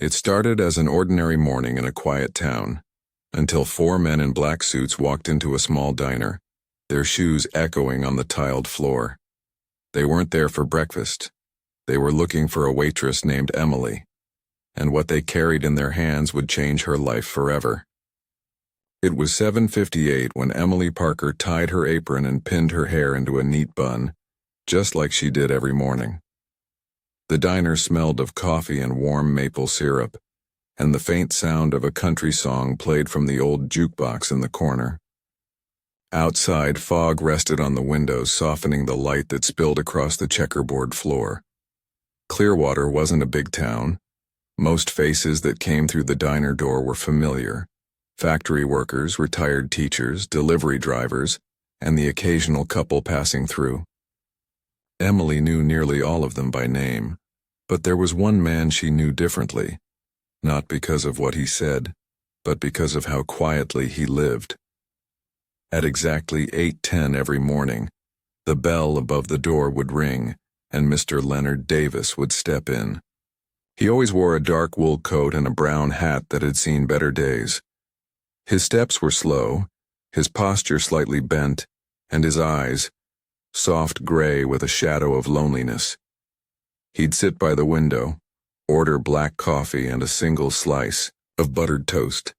It started as an ordinary morning in a quiet town, until four men in black suits walked into a small diner, their shoes echoing on the tiled floor. They weren't there for breakfast. They were looking for a waitress named Emily, and what they carried in their hands would change her life forever. It was 7:58 when Emily Parker tied her apron and pinned her hair into a neat bun, just like she did every morning. The diner smelled of coffee and warm maple syrup, and the faint sound of a country song played from the old jukebox in the corner. Outside, fog rested on the windows, softening the light that spilled across the checkerboard floor. Clearwater wasn't a big town. Most faces that came through the diner door were familiar: factory workers, retired teachers, delivery drivers, and the occasional couple passing through. Emily knew nearly all of them by name, but there was one man she knew differently, not because of what he said, but because of how quietly he lived. At exactly 8:10 every morning, the bell above the door would ring, and Mr. Leonard Davis would step in. He always wore a dark wool coat and a brown hat that had seen better days. His steps were slow, his posture slightly bent, and his eyes, soft gray with a shadow of loneliness. He'd sit by the window, order black coffee and a single slice of buttered toast,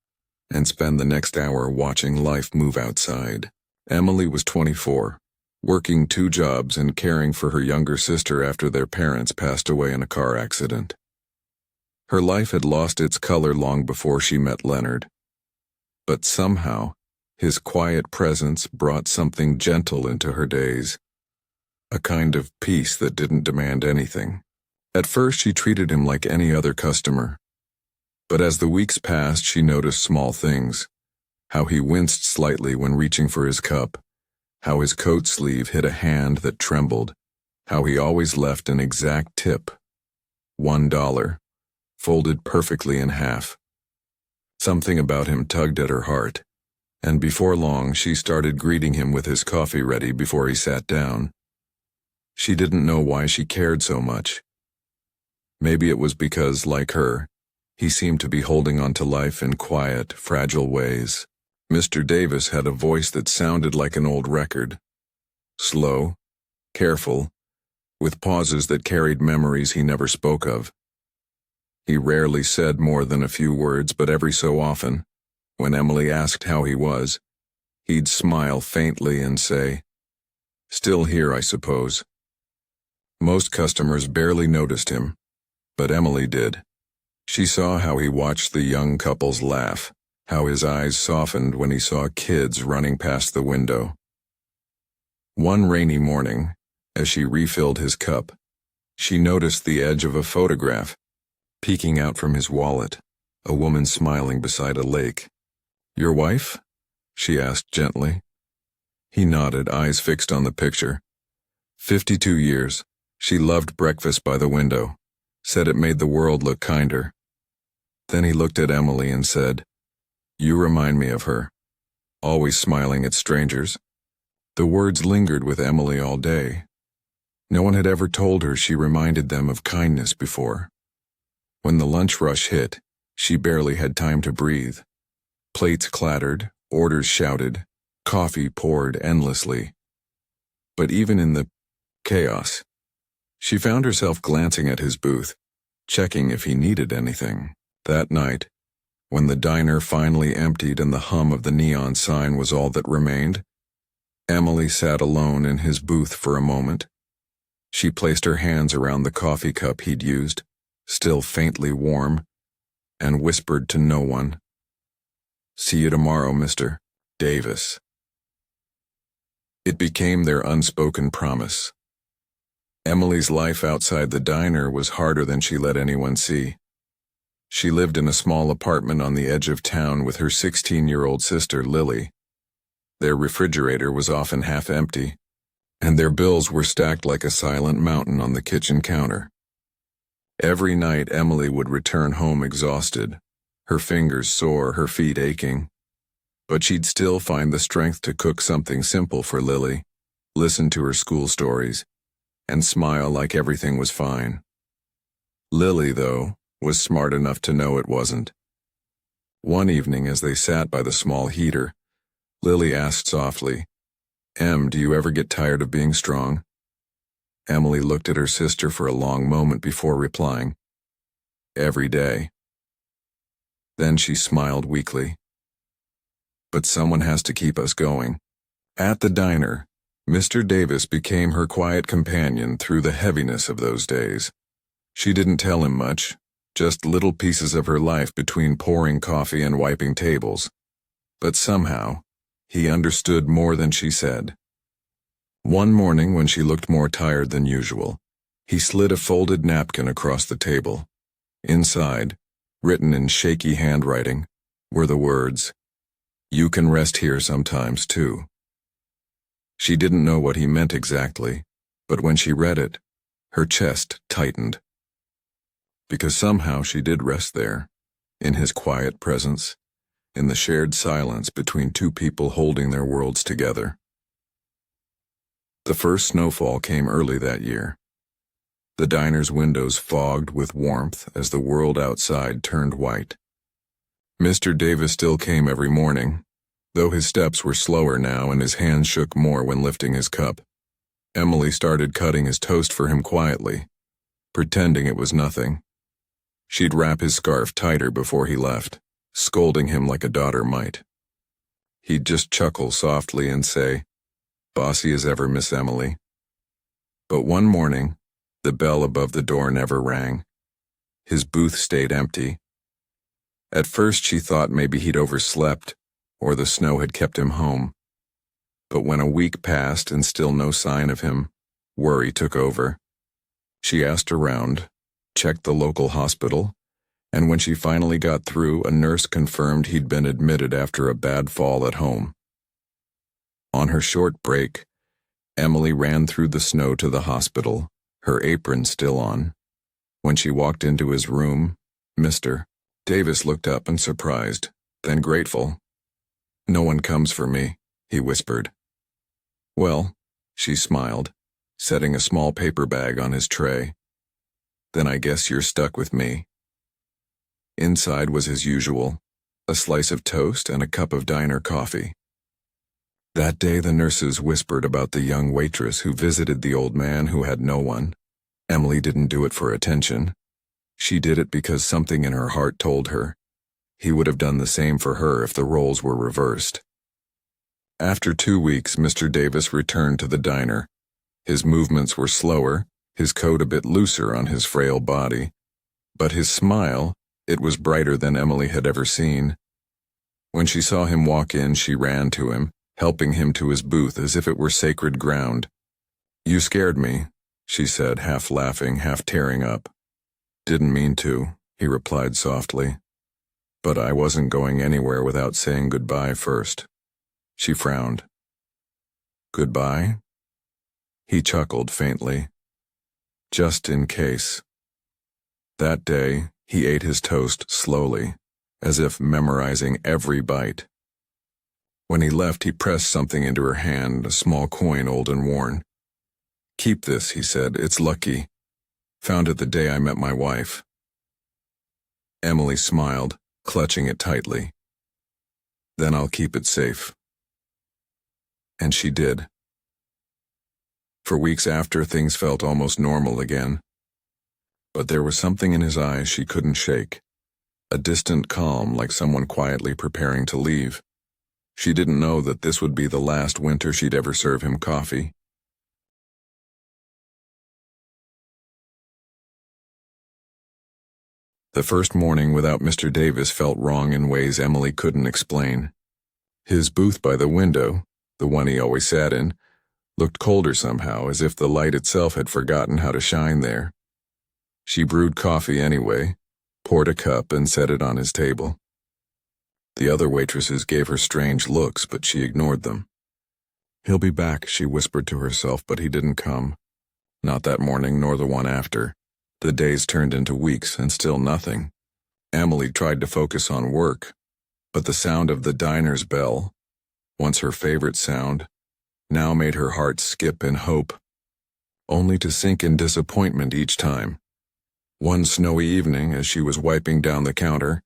and spend the next hour watching life move outside. Emily was 24, working 2 jobs and caring for her younger sister after their parents passed away in a car accident. Her life had lost its color long before she met Leonard. But somehow, his quiet presence brought something gentle into her days, a kind of peace that didn't demand anything. At first, she treated him like any other customer. But as the weeks passed, she noticed small things: how he winced slightly when reaching for his cup, how his coat sleeve hit a hand that trembled, how he always left an exact tip, $1, folded perfectly in half. Something about him tugged at her heart, and before long she started greeting him with his coffee ready before he sat down. She didn't know why she cared so much. Maybe it was because, like her, he seemed to be holding on to life in quiet, fragile ways. Mr. Davis had a voice that sounded like an old record. Slow, careful, with pauses that carried memories he never spoke of. He rarely said more than a few words, but every so often, when Emily asked how he was, he'd smile faintly and say, "Still here, I suppose." Most customers barely noticed him, but Emily did. She saw how he watched the young couples laugh, how his eyes softened when he saw kids running past the window. One rainy morning, as she refilled his cup, she noticed the edge of a photograph peeking out from his wallet, a woman smiling beside a lake. "Your wife?" she asked gently. He nodded, eyes fixed on the picture. 52 years. She loved breakfast by the window, said it made the world look kinder. Then he looked at Emily and said, "You remind me of her, always smiling at strangers." The words lingered with Emily all day. No one had ever told her she reminded them of kindness before. When the lunch rush hit, she barely had time to breathe. Plates clattered, orders shouted, coffee poured endlessly. But even in the chaos, she found herself glancing at his booth, checking if he needed anything. That night, when the diner finally emptied and the hum of the neon sign was all that remained, Emily sat alone in his booth for a moment. She placed her hands around the coffee cup he'd used, still faintly warm, and whispered to no one, "See you tomorrow, Mr. Davis." It became their unspoken promise. Emily's life outside the diner was harder than she let anyone see. She lived in a small apartment on the edge of town with her 16-year-old sister, Lily. Their refrigerator was often half empty, and their bills were stacked like a silent mountain on the kitchen counter. Every night Emily would return home exhausted, her fingers sore, her feet aching. But she'd still find the strength to cook something simple for Lily, listen to her school stories, and smile like everything was fine. Lily, though, was smart enough to know it wasn't. One evening, as they sat by the small heater, Lily asked softly, "Em, do you ever get tired of being strong?" Emily looked at her sister for a long moment before replying, "Every day." Then she smiled weakly. "But someone has to keep us going." At the diner, Mr. Davis became her quiet companion through the heaviness of those days. She didn't tell him much, just little pieces of her life between pouring coffee and wiping tables. But somehow, he understood more than she said. One morning, when she looked more tired than usual, he slid a folded napkin across the table. Inside, written in shaky handwriting, were the words, "You can rest here sometimes, too." She didn't know what he meant exactly, but when she read it, her chest tightened. Because somehow she did rest there, in his quiet presence, in the shared silence between two people holding their worlds together. The first snowfall came early that year. The diner's windows fogged with warmth as the world outside turned white. Mr. Davis still came every morning, though his steps were slower now and his hands shook more when lifting his cup. Emily started cutting his toast for him quietly, pretending it was nothing. She'd wrap his scarf tighter before he left, scolding him like a daughter might. He'd just chuckle softly and say, "Bossy as ever, Miss Emily." But one morning, the bell above the door never rang. His booth stayed empty. At first she thought maybe he'd overslept, or the snow had kept him home. But when a week passed and still no sign of him, worry took over. She asked around, checked the local hospital, and when she finally got through, a nurse confirmed he'd been admitted after a bad fall at home. On her short break, Emily ran through the snow to the hospital, her apron still on. When she walked into his room, Mr. Davis looked up and surprised, then grateful. "No one comes for me," he whispered. "Well," she smiled, setting a small paper bag on his tray. "Then I guess you're stuck with me." Inside was as usual, a slice of toast and a cup of diner coffee. That day the nurses whispered about the young waitress who visited the old man who had no one. Emily didn't do it for attention. She did it because something in her heart told her he would have done the same for her if the roles were reversed. After 2 weeks, Mr. Davis returned to the diner. His movements were slower, his coat a bit looser on his frail body. But his smile, it was brighter than Emily had ever seen. When she saw him walk in, she ran to him, helping him to his booth as if it were sacred ground. "You scared me," she said, half laughing, half tearing up. "Didn't mean to," he replied softly. "But I wasn't going anywhere without saying goodbye first." She frowned. "Goodbye?" He chuckled faintly. "Just in case." That day, he ate his toast slowly, as if memorizing every bite. When he left, he pressed something into her hand, a small coin old and worn. "Keep this," he said. "It's lucky. Found it the day I met my wife." Emily smiled, clutching it tightly. "Then I'll keep it safe." And she did. For weeks after, things felt almost normal again. But there was something in his eyes she couldn't shake, a distant calm like someone quietly preparing to leave. She didn't know that this would be the last winter she'd ever serve him coffee. The first morning without Mr. Davis felt wrong in ways Emily couldn't explain. His booth by the window, the one he always sat in, looked colder somehow, as if the light itself had forgotten how to shine there. She brewed coffee anyway, poured a cup and set it on his table. The other waitresses gave her strange looks, but she ignored them. "He'll be back," she whispered to herself, but he didn't come. Not that morning, nor the one after. The days turned into weeks, and still nothing. Emily tried to focus on work, but the sound of the diner's bell, once her favorite sound, now made her heart skip in hope, only to sink in disappointment each time. One snowy evening, as she was wiping down the counter,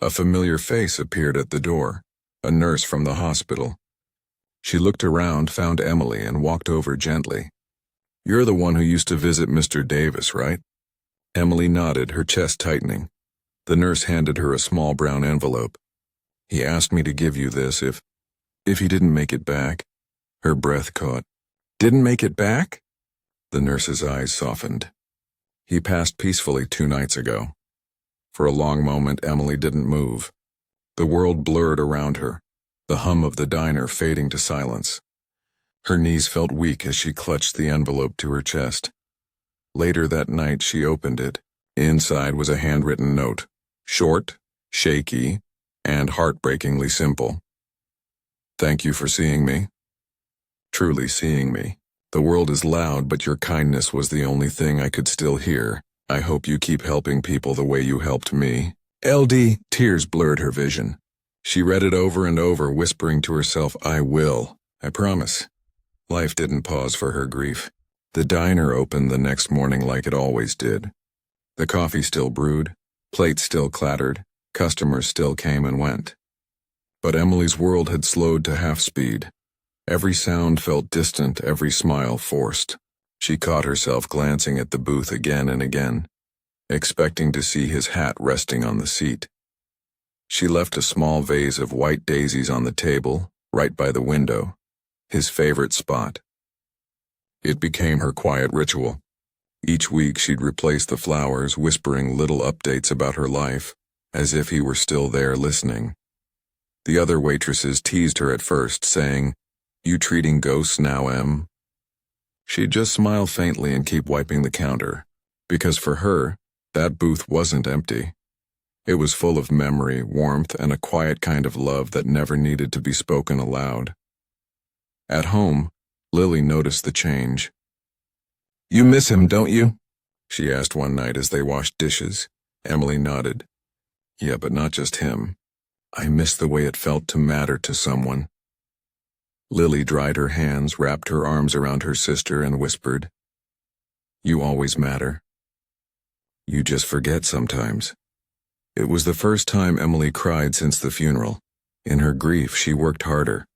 a familiar face appeared at the door, a nurse from the hospital. She looked around, found Emily, and walked over gently. "You're the one who used to visit Mr. Davis, right?" Emily nodded, her chest tightening. The nurse handed her a small brown envelope. "He asked me to give you this if he didn't make it back." Her breath caught. "Didn't make it back?" The nurse's eyes softened. "He passed peacefully 2 nights ago." For a long moment, Emily didn't move. The world blurred around her, the hum of the diner fading to silence. Her knees felt weak as she clutched the envelope to her chest. Later that night, she opened it. Inside was a handwritten note, short, shaky, and heartbreakingly simple. "Thank you for seeing me. Truly seeing me. The world is loud, but your kindness was the only thing I could still hear. I hope you keep helping people the way you helped me." LD. Tears blurred her vision. She read it over and over, whispering to herself, "I will. I promise." Life didn't pause for her grief. The diner opened the next morning like it always did. The coffee still brewed, plates still clattered, customers still came and went. But Emily's world had slowed to half speed. Every sound felt distant, every smile forced. She caught herself glancing at the booth again and again, expecting to see his hat resting on the seat. She left a small vase of white daisies on the table, right by the window, his favorite spot. It became her quiet ritual. Each week she'd replace the flowers, whispering little updates about her life, as if he were still there listening. The other waitresses teased her at first, saying, "You treating ghosts now, Em?" She'd just smile faintly and keep wiping the counter, because for her, that booth wasn't empty. It was full of memory, warmth, and a quiet kind of love that never needed to be spoken aloud. At home, Lily noticed the change. "You miss him, don't you?" she asked one night as they washed dishes. Emily nodded. "Yeah, but not just him. I miss the way it felt to matter to someone." Lily dried her hands, wrapped her arms around her sister, and whispered, "You always matter. You just forget sometimes." It was the first time Emily cried since the funeral. In her grief, she worked harder.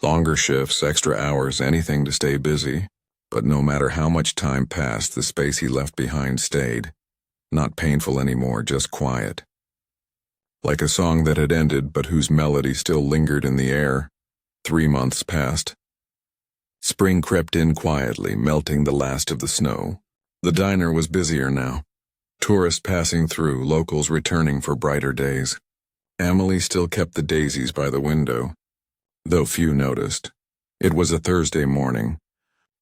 Longer shifts, extra hours, anything to stay busy. But no matter how much time passed, the space he left behind stayed. Not painful anymore, just quiet. Like a song that had ended, but whose melody still lingered in the air. 3 months passed. Spring crept in quietly, melting the last of the snow. The diner was busier now. Tourists passing through, locals returning for brighter days. Emily still kept the daisies by the window, though few noticed. It was a Thursday morning,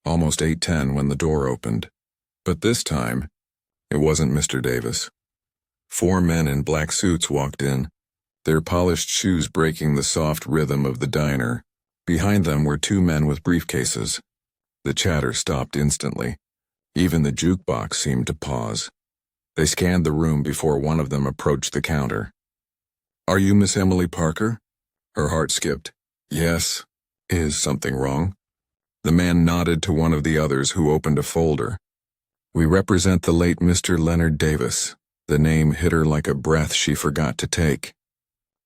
almost 8:10 when the door opened. But this time, it wasn't Mr. Davis. 4 men in black suits walked in, their polished shoes breaking the soft rhythm of the diner. Behind them were 2 men with briefcases. The chatter stopped instantly. Even the jukebox seemed to pause. They scanned the room before one of them approached the counter. "Are you Miss Emily Parker?" Her heart skipped. "Yes. Is something wrong?" The man nodded to one of the others, who opened a folder. "We represent the late Mr. Leonard Davis." The name hit her like a breath she forgot to take.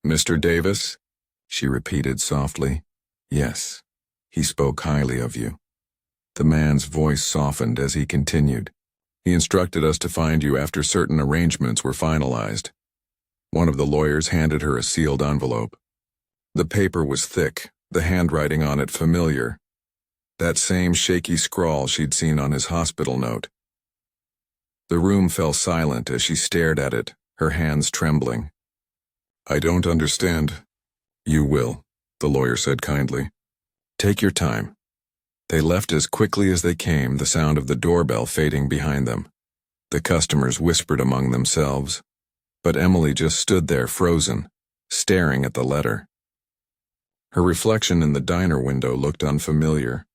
"Mr. Davis?" she repeated softly. "Yes. He spoke highly of you." The man's voice softened as he continued. "He instructed us to find you after certain arrangements were finalized." One of the lawyers handed her a sealed envelope. The paper was thick, the handwriting on it familiar. That same shaky scrawl she'd seen on his hospital note. The room fell silent as she stared at it, her hands trembling. "I don't understand." "You will," the lawyer said kindly. "Take your time." They left as quickly as they came, the sound of the doorbell fading behind them. The customers whispered among themselves, but Emily just stood there frozen, staring at the letter. Her reflection in the diner window looked unfamiliar,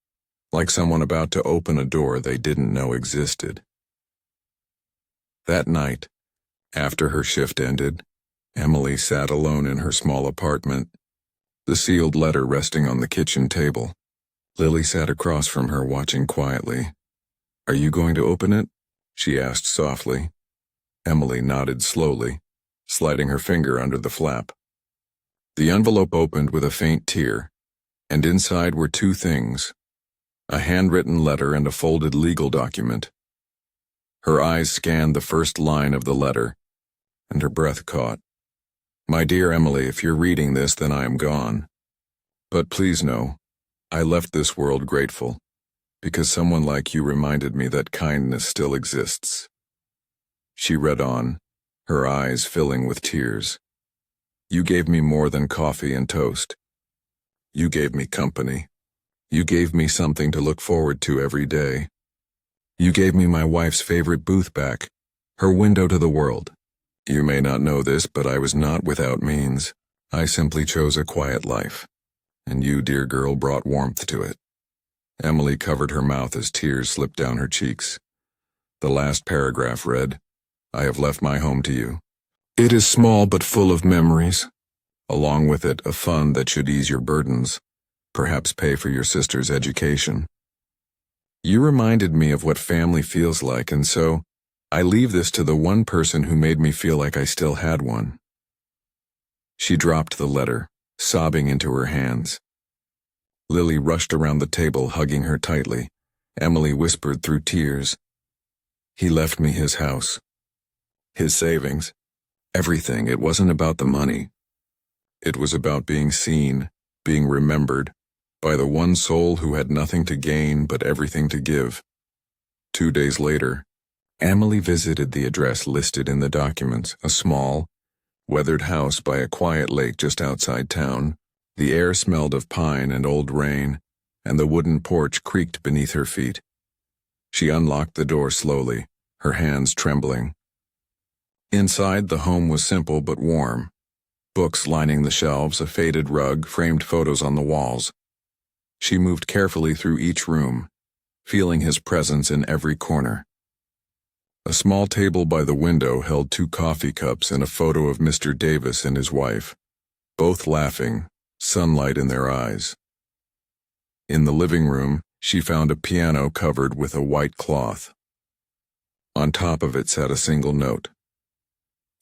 like someone about to open a door they didn't know existed. That night, after her shift ended, Emily sat alone in her small apartment, the sealed letter resting on the kitchen table. Lily sat across from her, watching quietly. "Are you going to open it?" she asked softly. Emily nodded slowly, sliding her finger under the flap. The envelope opened with a faint tear, and inside were two things: a handwritten letter and a folded legal document. Her eyes scanned the first line of the letter, and her breath caught. "My dear Emily, if you're reading this, then I am gone. But please know, I left this world grateful, because someone like you reminded me that kindness still exists." She read on, her eyes filling with tears. "You gave me more than coffee and toast. You gave me company. You gave me something to look forward to every day. You gave me my wife's favorite booth back, her window to the world. You may not know this, but I was not without means. I simply chose a quiet life, and you, dear girl, brought warmth to it." Emily covered her mouth as tears slipped down her cheeks. The last paragraph read, "I have left my home to you. It is small but full of memories. Along with it, a fund that should ease your burdens, perhaps pay for your sister's education. You reminded me of what family feels like, and so I leave this to the one person who made me feel like I still had one." She dropped the letter, sobbing into her hands. Lily rushed around the table, hugging her tightly. Emily whispered through tears, "He left me his house, his savings, everything. It wasn't about the money. It was about being seen, being remembered, by the one soul who had nothing to gain but everything to give." 2 days later, Emily visited the address listed in the documents, a small, weathered house by a quiet lake just outside town. The air smelled of pine and old rain, and the wooden porch creaked beneath her feet. She unlocked the door slowly, her hands trembling. Inside, the home was simple but warm. Books lining the shelves, a faded rug, framed photos on the walls. She moved carefully through each room, feeling his presence in every corner. A small table by the window held 2 coffee cups and a photo of Mr. Davis and his wife, both laughing, sunlight in their eyes. In the living room, she found a piano covered with a white cloth. On top of it sat a single note: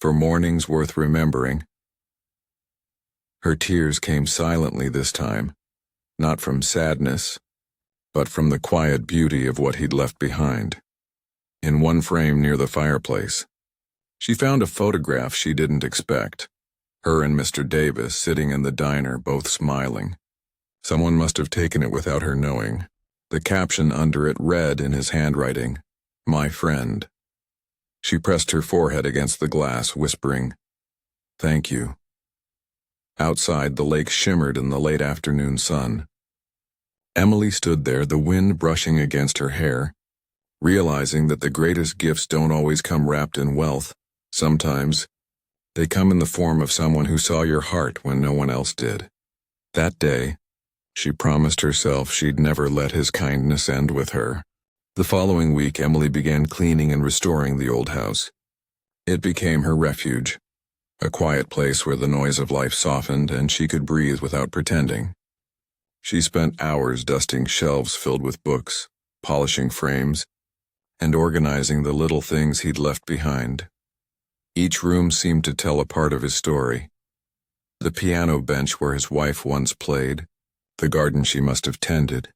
"For mornings worth remembering." Her tears came silently this time, not from sadness, but from the quiet beauty of what he'd left behind. In one frame near the fireplace, she found a photograph she didn't expect. Her and Mr. Davis sitting in the diner, both smiling. Someone must have taken it without her knowing. The caption under it read in his handwriting, "My friend." She pressed her forehead against the glass, whispering, "Thank you." Outside, the lake shimmered in the late afternoon sun. Emily stood there, the wind brushing against her hair, realizing that the greatest gifts don't always come wrapped in wealth. Sometimes, they come in the form of someone who saw your heart when no one else did. That day, she promised herself she'd never let his kindness end with her. The following week, Emily began cleaning and restoring the old house. It became her refuge, a quiet place where the noise of life softened and she could breathe without pretending. She spent hours dusting shelves filled with books, polishing frames, and organizing the little things he'd left behind. Each room seemed to tell a part of his story. The piano bench where his wife once played, the garden she must have tended,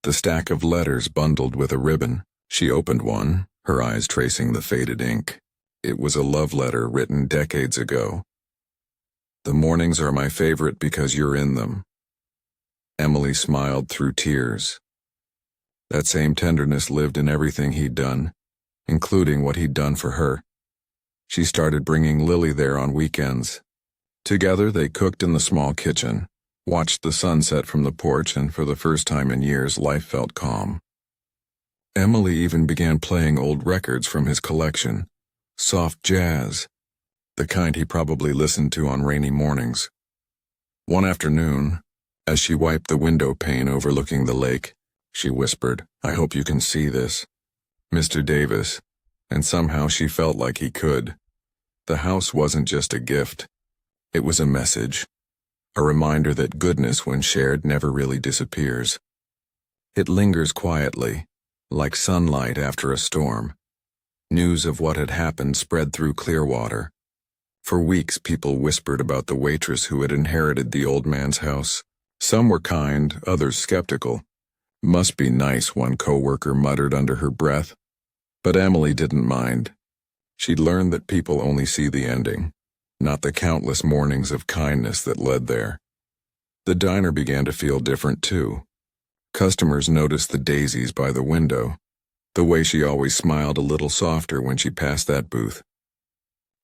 the stack of letters bundled with a ribbon. She opened one, her eyes tracing the faded ink. It was a love letter written decades ago. "The mornings are my favorite because you're in them." Emily smiled through tears. That same tenderness lived in everything he'd done, including what he'd done for her. She started bringing Lily there on weekends. Together, they cooked in the small kitchen, watched the sunset from the porch, and for the first time in years, life felt calm. Emily even began playing old records from his collection, soft jazz, the kind he probably listened to on rainy mornings. One afternoon, as she wiped the window pane overlooking the lake, she whispered, "I hope you can see this. Mr. Davis," and somehow she felt like he could. The house wasn't just a gift. It was a message, a reminder that goodness, when shared, never really disappears. It lingers quietly, like sunlight after a storm, News of what had happened spread through Clearwater. For weeks, people whispered about the waitress who had inherited the old man's house. Some were kind, others skeptical. "Must be nice," one coworker muttered under her breath. But Emily didn't mind. She'd learned that people only see the ending, not the countless mornings of kindness that led there. The diner began to feel different too. Customers noticed the daisies by the window, the way she always smiled a little softer when she passed that booth.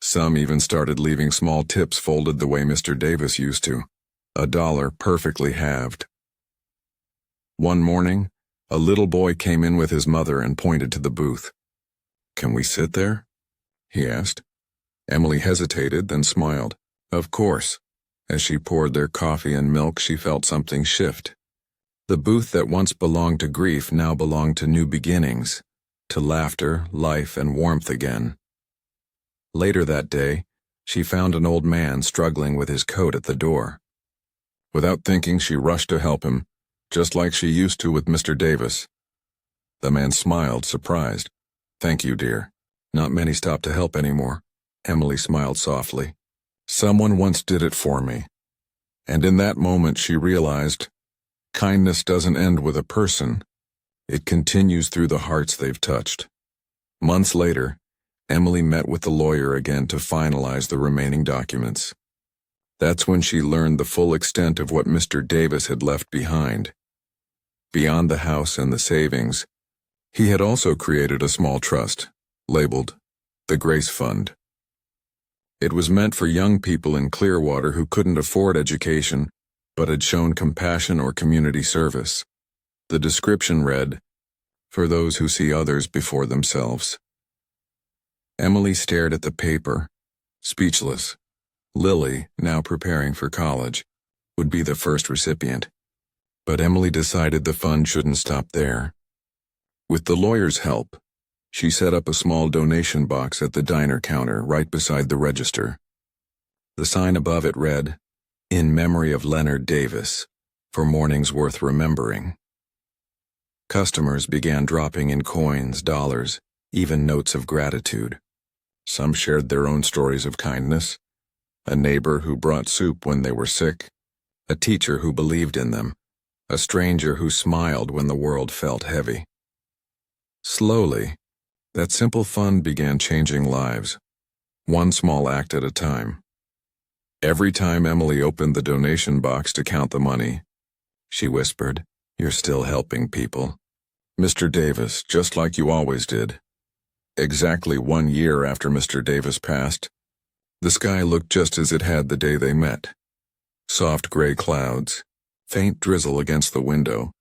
Some even started leaving small tips folded the way Mr. Davis used to, $1 perfectly halved. One morning, a little boy came in with his mother and pointed to the booth. "Can we sit there?" he asked. Emily hesitated, then smiled. Of course. As she poured their coffee and milk, she felt something shift. The booth that once belonged to grief now belonged to new beginnings, to laughter, life, and warmth again. Later that day, she found an old man struggling with his coat at the door. Without thinking, she rushed to help him, just like she used to with Mr. Davis. The man smiled, surprised. "Thank you, dear. Not many stop to help anymore." Emily smiled softly. "Someone once did it for me." And in that moment she realized, kindness doesn't end with a person. It continues through the hearts they've touched. Months later, Emily met with the lawyer again to finalize the remaining documents. That's when she learned the full extent of what Mr. Davis had left behind. Beyond the house and the savings, he had also created a small trust, labeled the Grace Fund. It was meant for young people in Clearwater who couldn't afford education, but had shown compassion or community service. The description read, "For those who see others before themselves." Emily stared at the paper, speechless. Lily, now preparing for college, would be the first recipient. But Emily decided the fund shouldn't stop there. With the lawyer's help, she set up a small donation box at the diner counter right beside the register. The sign above it read, "In memory of Leonard Davis, for mornings worth remembering." Customers began dropping in coins, dollars, even notes of gratitude. Some shared their own stories of kindness. A neighbor who brought soup when they were sick, a teacher who believed in them, a stranger who smiled when the world felt heavy. Slowly, that simple fund began changing lives, one small act at a time. Every time Emily opened the donation box to count the money, she whispered, "You're still helping people. Mr. Davis, just like you always did." Exactly 1 year after Mr. Davis passed, the sky looked just as it had the day they met. Soft gray clouds, faint drizzle against the window.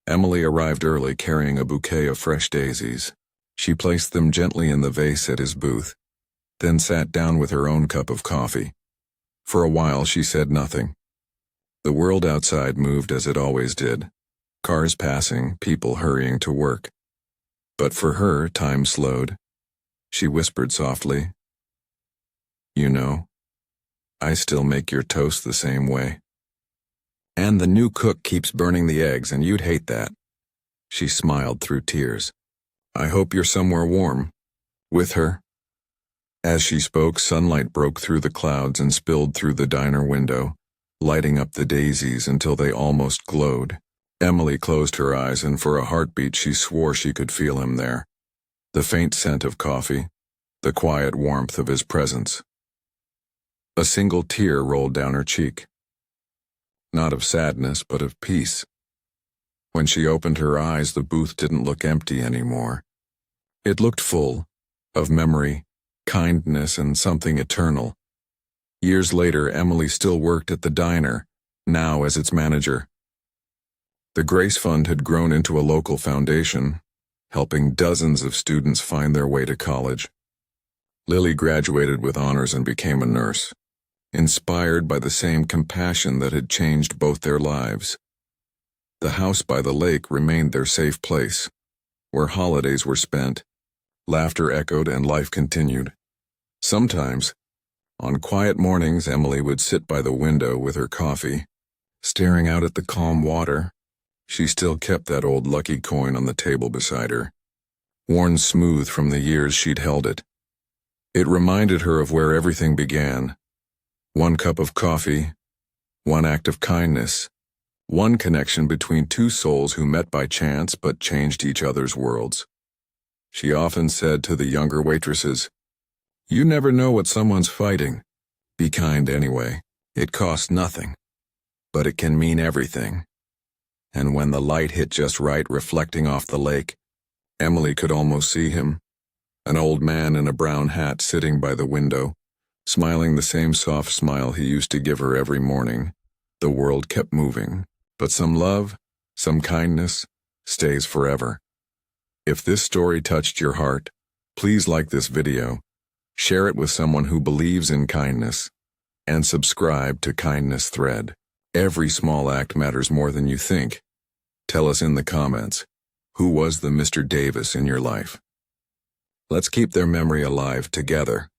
Emily arrived early carrying a bouquet of fresh daisies. She placed them gently in the vase at his booth, then sat down with her own cup of coffee. For a while she said nothing. The world outside moved as it always did, cars passing, people hurrying to work. But for her, time slowed. She whispered softly, "You know, I still make your toast the same way. And the new cook keeps burning the eggs, and you'd hate that." She smiled through tears. "I hope you're somewhere warm, with her." As she spoke, sunlight broke through the clouds and spilled through the diner window, lighting up the daisies until they almost glowed. Emily closed her eyes, and for a heartbeat she swore she could feel him there. The faint scent of coffee, the quiet warmth of his presence. A single tear rolled down her cheek. Not of sadness, but of peace. When she opened her eyes, the booth didn't look empty anymore. It looked full, of memory, kindness, and something eternal. Years later, Emily still worked at the diner, now as its manager. The Grace Fund had grown into a local foundation, helping dozens of students find their way to college. Lily graduated with honors and became a nurse, inspired by the same compassion that had changed both their lives. The house by the lake remained their safe place, where holidays were spent, laughter echoed, and life continued. Sometimes, on quiet mornings, Emily would sit by the window with her coffee, staring out at the calm water. She still kept that old lucky coin on the table beside her. worn smooth from the years she'd held it. It reminded her of where everything began. One cup of coffee, one act of kindness, one connection between two souls who met by chance but changed each other's worlds. She often said to the younger waitresses, "You never know what someone's fighting. Be kind anyway. It costs nothing, but it can mean everything." And when the light hit just right, reflecting off the lake, Emily could almost see him, an old man in a brown hat sitting by the window, smiling the same soft smile he used to give her every morning. The world kept moving, but some love, some kindness, stays forever. If this story touched your heart, please like this video, share it with someone who believes in kindness, and subscribe to Kindness Thread. Every small act matters more than you think. Tell us in the comments, who was the Mr. Davis in your life? Let's keep their memory alive together.